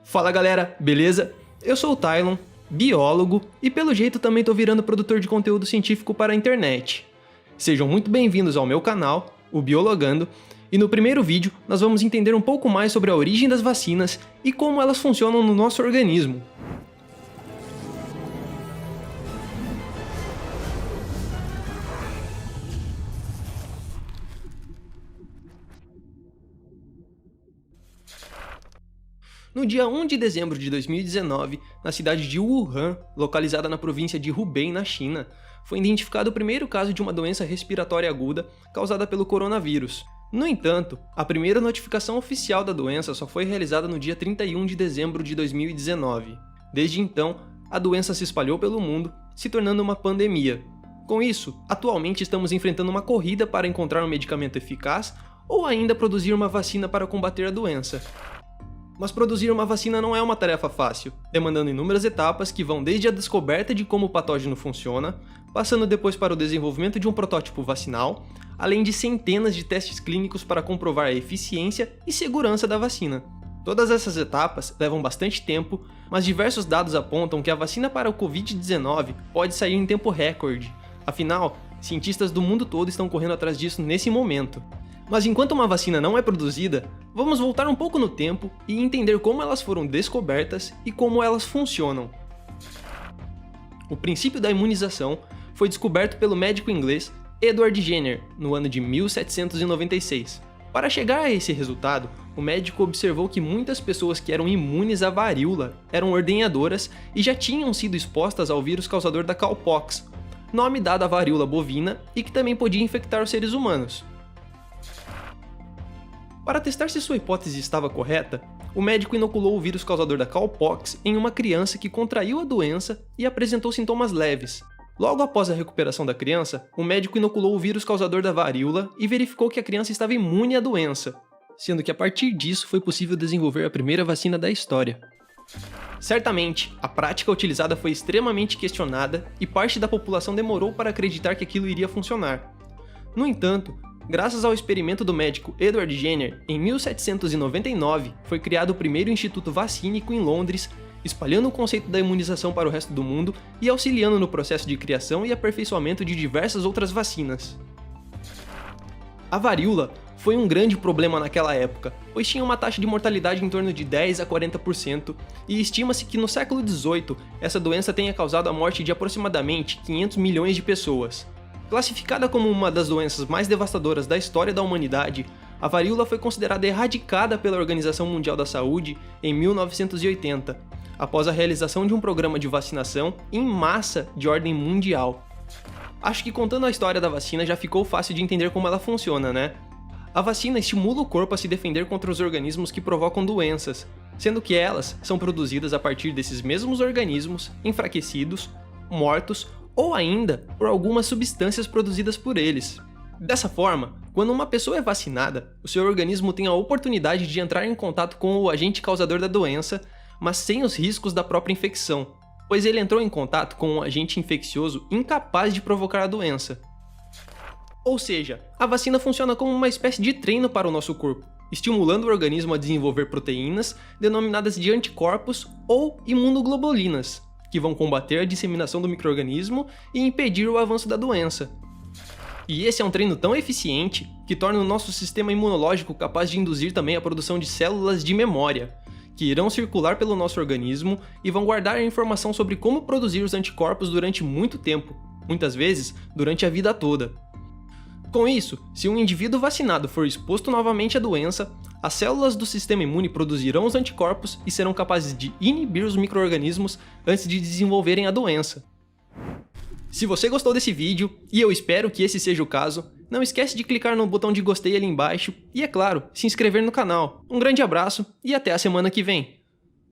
Fala galera, beleza? Eu sou o Tylon, biólogo e pelo jeito também tô virando produtor de conteúdo científico para a internet. Sejam muito bem-vindos ao meu canal, o Biologando, e no primeiro vídeo nós vamos entender um pouco mais sobre a origem das vacinas e como elas funcionam no nosso organismo. No dia 1 de dezembro de 2019, na cidade de Wuhan, localizada na província de Hubei, na China, foi identificado o primeiro caso de uma doença respiratória aguda causada pelo coronavírus. No entanto, a primeira notificação oficial da doença só foi realizada no dia 31 de dezembro de 2019. Desde então, a doença se espalhou pelo mundo, se tornando uma pandemia. Com isso, atualmente estamos enfrentando uma corrida para encontrar um medicamento eficaz ou ainda produzir uma vacina para combater a doença. Mas produzir uma vacina não é uma tarefa fácil, demandando inúmeras etapas que vão desde a descoberta de como o patógeno funciona, passando depois para o desenvolvimento de um protótipo vacinal, além de centenas de testes clínicos para comprovar a eficiência e segurança da vacina. Todas essas etapas levam bastante tempo, mas diversos dados apontam que a vacina para o Covid-19 pode sair em tempo recorde. Afinal, cientistas do mundo todo estão correndo atrás disso nesse momento. Mas enquanto uma vacina não é produzida, vamos voltar um pouco no tempo e entender como elas foram descobertas e como elas funcionam. O princípio da imunização foi descoberto pelo médico inglês Edward Jenner no ano de 1796. Para chegar a esse resultado, o médico observou que muitas pessoas que eram imunes à varíola eram ordenhadoras e já tinham sido expostas ao vírus causador da cowpox, nome dado à varíola bovina e que também podia infectar os seres humanos. Para testar se sua hipótese estava correta, o médico inoculou o vírus causador da cowpox em uma criança que contraiu a doença e apresentou sintomas leves. Logo após a recuperação da criança, o médico inoculou o vírus causador da varíola e verificou que a criança estava imune à doença, sendo que a partir disso foi possível desenvolver a primeira vacina da história. Certamente, a prática utilizada foi extremamente questionada e parte da população demorou para acreditar que aquilo iria funcionar. No entanto, graças ao experimento do médico Edward Jenner, em 1799, foi criado o primeiro instituto vacínico em Londres, espalhando o conceito da imunização para o resto do mundo e auxiliando no processo de criação e aperfeiçoamento de diversas outras vacinas. A varíola foi um grande problema naquela época, pois tinha uma taxa de mortalidade em torno de 10 a 40%, e estima-se que no século XVIII essa doença tenha causado a morte de aproximadamente 500 milhões de pessoas. Classificada como uma das doenças mais devastadoras da história da humanidade, a varíola foi considerada erradicada pela Organização Mundial da Saúde em 1980, após a realização de um programa de vacinação em massa de ordem mundial. Acho que contando a história da vacina já ficou fácil de entender como ela funciona, né? A vacina estimula o corpo a se defender contra os organismos que provocam doenças, sendo que elas são produzidas a partir desses mesmos organismos enfraquecidos, mortos ou ainda por algumas substâncias produzidas por eles. Dessa forma, quando uma pessoa é vacinada, o seu organismo tem a oportunidade de entrar em contato com o agente causador da doença, mas sem os riscos da própria infecção, pois ele entrou em contato com um agente infeccioso incapaz de provocar a doença. Ou seja, a vacina funciona como uma espécie de treino para o nosso corpo, estimulando o organismo a desenvolver proteínas denominadas de anticorpos ou imunoglobulinas, que vão combater a disseminação do micro-organismo e impedir o avanço da doença. E esse é um treino tão eficiente que torna o nosso sistema imunológico capaz de induzir também a produção de células de memória, que irão circular pelo nosso organismo e vão guardar a informação sobre como produzir os anticorpos durante muito tempo, muitas vezes durante a vida toda. Com isso, se um indivíduo vacinado for exposto novamente à doença, as células do sistema imune produzirão os anticorpos e serão capazes de inibir os micro-organismos antes de desenvolverem a doença. Se você gostou desse vídeo, e eu espero que esse seja o caso, não esquece de clicar no botão de gostei ali embaixo e, é claro, se inscrever no canal. Um grande abraço e até a semana que vem!